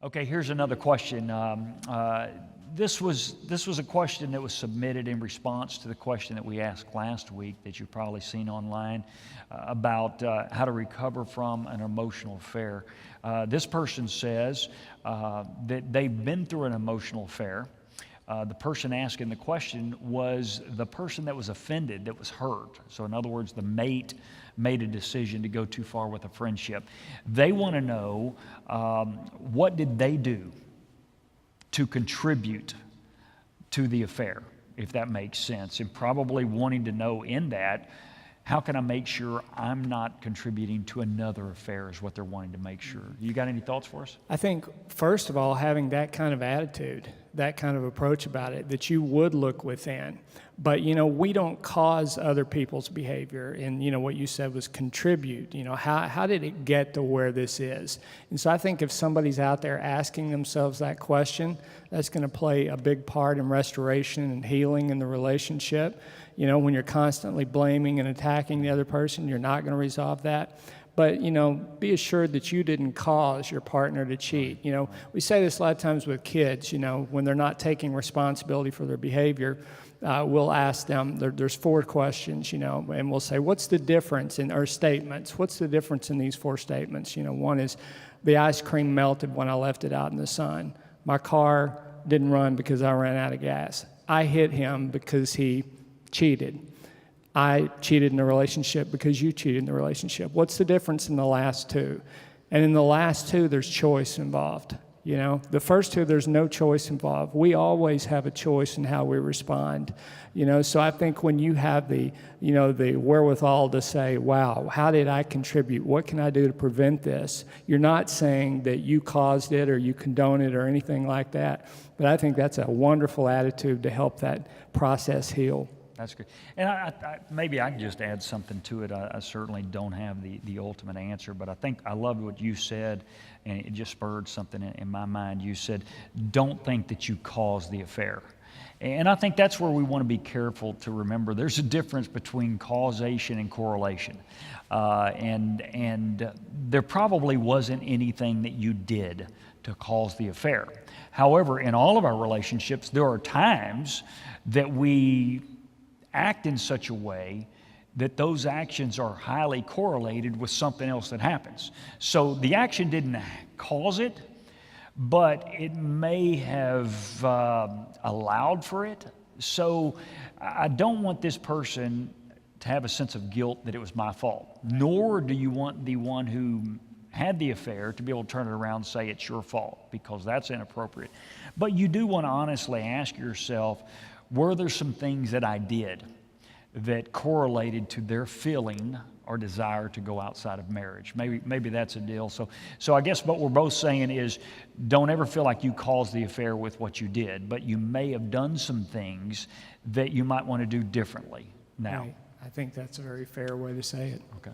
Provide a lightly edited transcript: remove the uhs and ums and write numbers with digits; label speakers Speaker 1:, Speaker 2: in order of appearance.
Speaker 1: Okay, here's another question. This was a question that was submitted in response to the question that we asked last week that you've probably seen online about how to recover from an emotional affair. This person says that they've been through an emotional affair. The person asking the question was the person that was offended, that was hurt. So in other words, the mate made a decision to go too far with a friendship. They want to know what did they do to contribute to the affair, if that makes sense, and probably wanting to know in that, how can I make sure I'm not contributing to another affair is what they're wanting to make sure. You got any thoughts for us?
Speaker 2: I think, first of all, having that kind of attitude, that kind of approach about it, that you would look within. But, we don't cause other people's behavior. And, what you said was contribute. How did it get to where this is? And so I think if somebody's out there asking themselves that question, that's going to play a big part in restoration and healing in the relationship. When you're constantly blaming and attacking the other person, you're not going to resolve that. But, be assured that you didn't cause your partner to cheat. We say this a lot of times with kids, when they're not taking responsibility for their behavior, we'll ask them, there's 4 questions, and we'll say, what's the difference in our statements? What's the difference in these 4 statements? One is, the ice cream melted when I left it out in the sun. My car didn't run because I ran out of gas. I hit him because he cheated. I cheated in the relationship because you cheated in the relationship. What's the difference in the last 2? And in the last 2, there's choice involved. The first 2, there's no choice involved. We always have a choice in how we respond. So I think when you have the wherewithal to say, wow, how did I contribute? What can I do to prevent this? You're not saying that you caused it or you condone it or anything like that. But I think that's a wonderful attitude to help that process heal.
Speaker 1: That's good. And maybe I can just add something to it. I certainly don't have the ultimate answer, but I think I loved what you said, and it just spurred something in my mind. You said, don't think that you caused the affair. And I think that's where we want to be careful to remember there's a difference between causation and correlation. And there probably wasn't anything that you did to cause the affair. However, in all of our relationships, there are times that we act in such a way that those actions are highly correlated with something else that happens. So the action didn't cause it, but it may have allowed for it. So I don't want this person to have a sense of guilt that it was my fault, nor do you want the one who had the affair to be able to turn it around and say it's your fault, because that's inappropriate. But you do want to honestly ask yourself, were there some things that I did that correlated to their feeling or desire to go outside of marriage? Maybe that's a deal. So I guess what we're both saying is, don't ever feel like you caused the affair with what you did, but you may have done some things that you might want to do differently now.
Speaker 2: Right. I think that's a very fair way to say it.
Speaker 1: Okay.